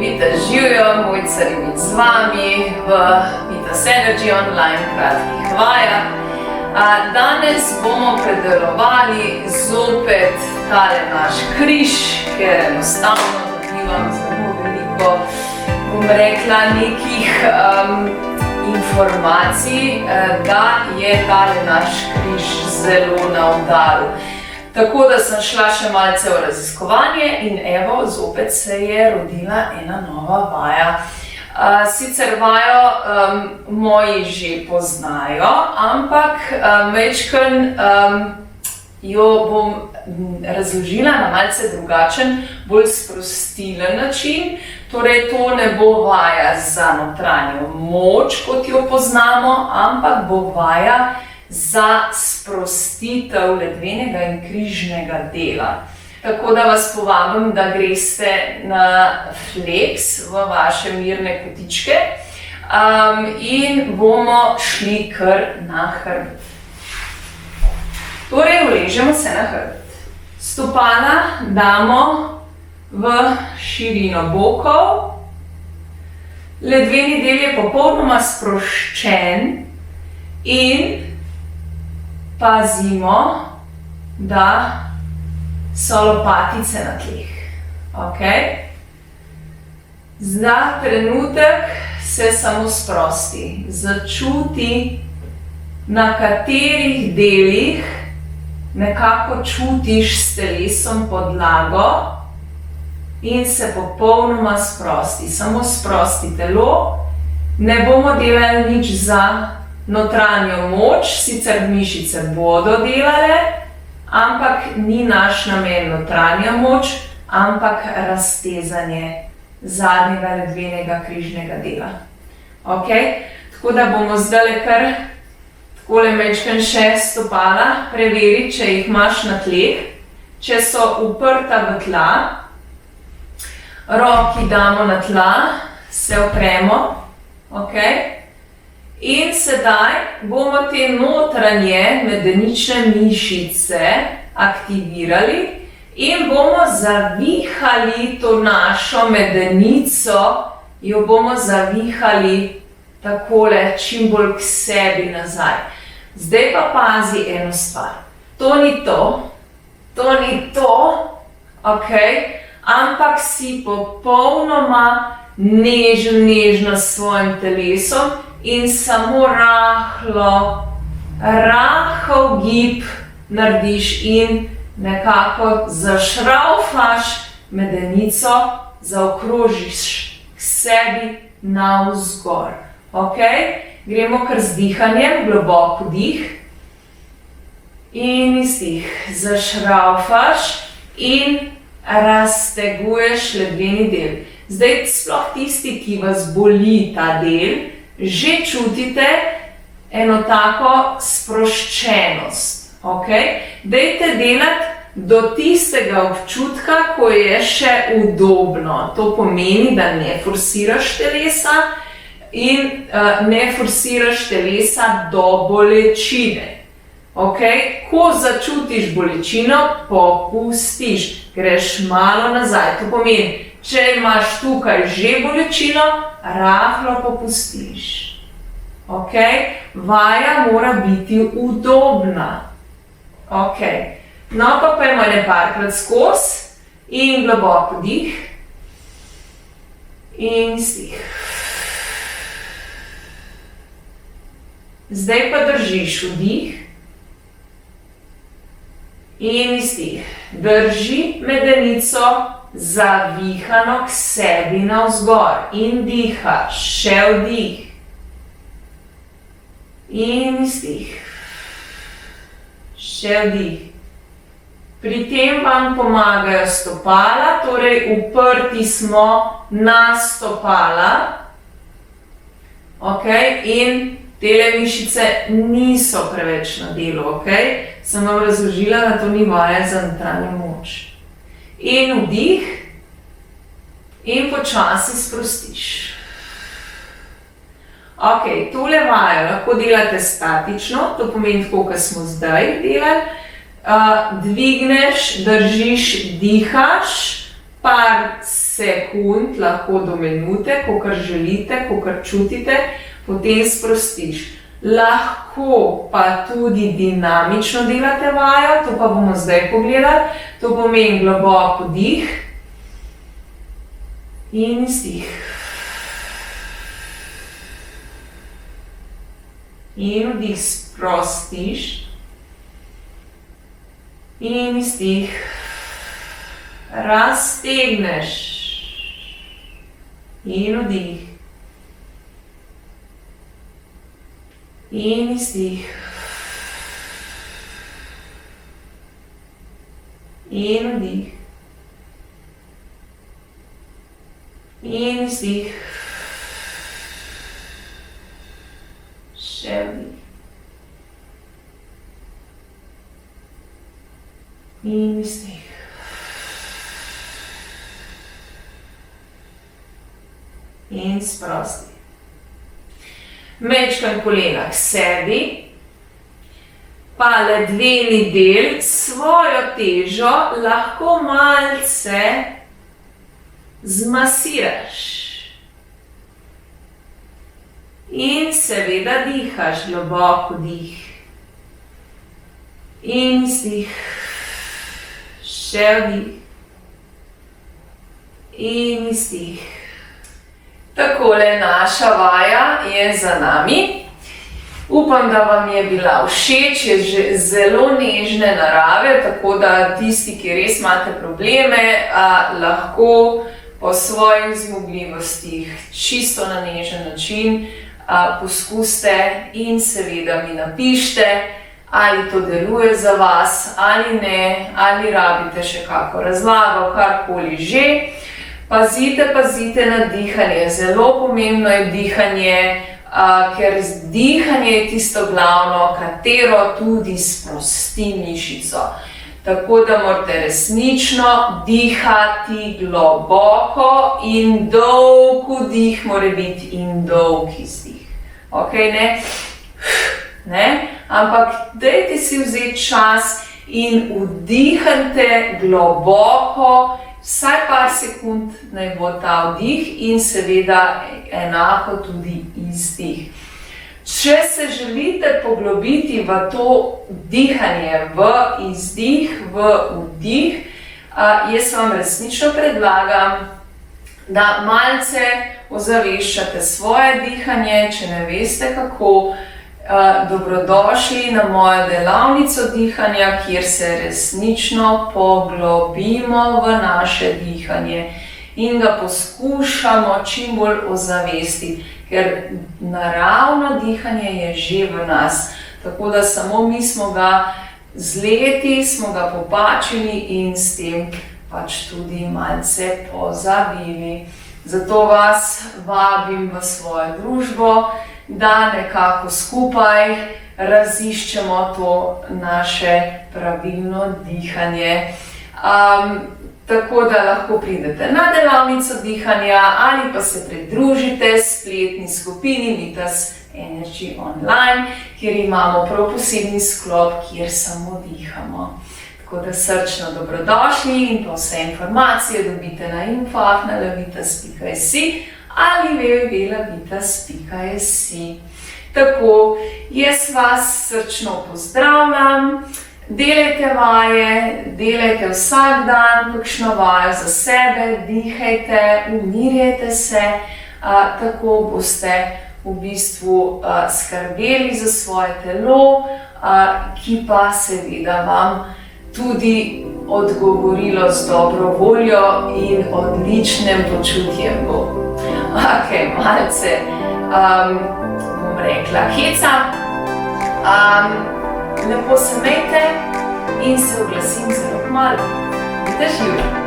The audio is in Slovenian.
Vita živijo, Mojca Ribič z vami v Vitas Energy online kratkih vajah. Danes bomo predelovali zopet tale naš križ, ker enostavno dobivam zelo veliko, bom rekla, nekih informacij, da je tale naš križ zelo na udaru. Tako da sem šla še malce v raziskovanje in evo, zopet se je rodila ena nova vaja. Sicer vajo moji že poznajo, ampak majčkeno jo bom razložila na malce drugačen, bolj sprostilen način. Torej, to ne bo vaja za notranjo moč, kot jo poznamo, ampak bo vaja za sprostitev ledvenega in križnega dela. Tako da vas povabim, da greste na flex v vaše mirne kotičke in bomo šli kar na hrbet. Torej, uležemo se na hrbet. Stopala damo v širino bokov. Ledveni del je popolnoma sproščen in pazimo, da so lopatice na tleh. Za trenutek se samo sprosti. Začuti, na katerih delih nekako čutiš s telesom podlago in se popolnoma sprosti. Samo sprosti telo. Ne bomo delali nič za notranjo moč, sicer mišice bodo delale, ampak ni naš namen notranja moč, ampak raztezanje zadnjega ledvenega križnega dela. Tako da bomo zdaj kar takole majčkeno še stopala preveriti, če jih imaš na tleh, če so uprta v tla. Roki damo na tla, se opremo. In sedaj bomo te notranje medenične mišice aktivirali in bomo zavihali to našo medenico, jo bomo zavihali takole čim bolj k sebi nazaj. Zdaj pa pazi eno stvar. To ni to, ampak si popolnoma nežna s svojim telesom in samo rahel gib narediš in nekako zašravfaš medenico, zaokrožiš k sebi navzgor. Gremo kar z dihanjem, globoko dih in izdih. Zašravfaš in razteguješ ledveni del. Zdaj sploh tisti, ki vas boli ta del, že čutite eno tako sproščenost. Dajte delati do tistega občutka, ko je še udobno. To pomeni, da ne forsiraš telesa in ne forsiraš telesa do bolečine. Ko začutiš bolečino, popustiš, greš malo nazaj. To pomeni, če imaš tukaj že bolečino, rahlo popustiš. Vaja mora biti udobna. No, pa pojmo ene parkrat skozi in globoko dih in izdih. Zdaj pa držiš vdih in izdih. Drži medenico zavihano k sebi navzgor in dihaš. Še vdih in izdih. Še vdih. Pri tem vam pomagajo stopala, torej uprti smo na stopala. In tele mišice niso preveč na delu. Sem vam razložila, da to ni vaja za notranjo moč. In vdih in počasi sprostiš. Tole vajo lahko delate statično, to pomeni tako, kot smo zdaj delali. Dvigneš, držiš, dihaš, par sekund, lahko do minute, kakor želite, kakor čutite, potem sprostiš. Lahko pa tudi dinamično delate vajo, to pa bomo zdaj pogledali. To pomeni globok vdih in izdih. In vdih sprostiš in izdih. Raztegneš in vdih in izdih in vdih in izdih. Še vdih in izdih. In sprosti. Mečkam kolena k sebi, pa ledveni del svojo težo lahko malce zmasiraš. In seveda dihaš, globok vdih. In izdih. Še vdih. In izdih. Takole naša vaja je za nami. Upam, da vam je bila všeč, je že zelo nežne narave, tako da tisti, ki res imate probleme, lahko po svojih zmogljivostih čisto na nežen način poskusite in seveda mi napište, ali to deluje za vas, ali ne, ali rabite še kako razlago, karkoli že. Pazite na dihanje, zelo pomembno je dihanje, ker dihanje je tisto glavno, katero tudi sprosti mišico. Tako da morate resnično dihati globoko in dolg vdih mora biti in dolg izdih. Ok, ne? Ampak dajte si vzeti čas in vdihajte globoko, vsaj par sekund naj bo ta vdih in seveda enako tudi izdih. Če se želite poglobiti v to dihanje, v izdih, v vdih, jaz vam resnično predlagam, da malce ozaveščate svoje dihanje, če ne veste kako. Dobrodošli na mojo delavnico dihanja, kjer se resnično poglobimo v naše dihanje in ga poskušamo čim bolj ozavestiti, ker naravno dihanje je že v nas, tako da samo mi smo ga z leti, smo ga popačili in s tem pač tudi malce pozabili. Zato vas vabim v svojo družbo, da nekako skupaj raziščemo to naše pravilno dihanje. Tako da lahko pridete na delavnico dihanja ali pa se pridružite spletni skupini Vitas Energy Online, kjer imamo prav posebni sklop, kjer samo dihamo. Tako da srčno dobrodošli in pa vse informacije dobite na info@lavitas.si ali www.lavitas.si. Tako, jaz vas srčno pozdravljam, delajte vaje, delajte vsak dan kakšno vajo za sebe, dihajte, umirjajte se, tako boste v bistvu skrbeli za svoje telo, ki pa seveda vam tudi odgovorilo z dobro voljo in odličnem počutjem bo. Ok, malce, bom rekla, heca. Lepo se imejte in se oglasim zelo kmalu. Vidiš, Julija?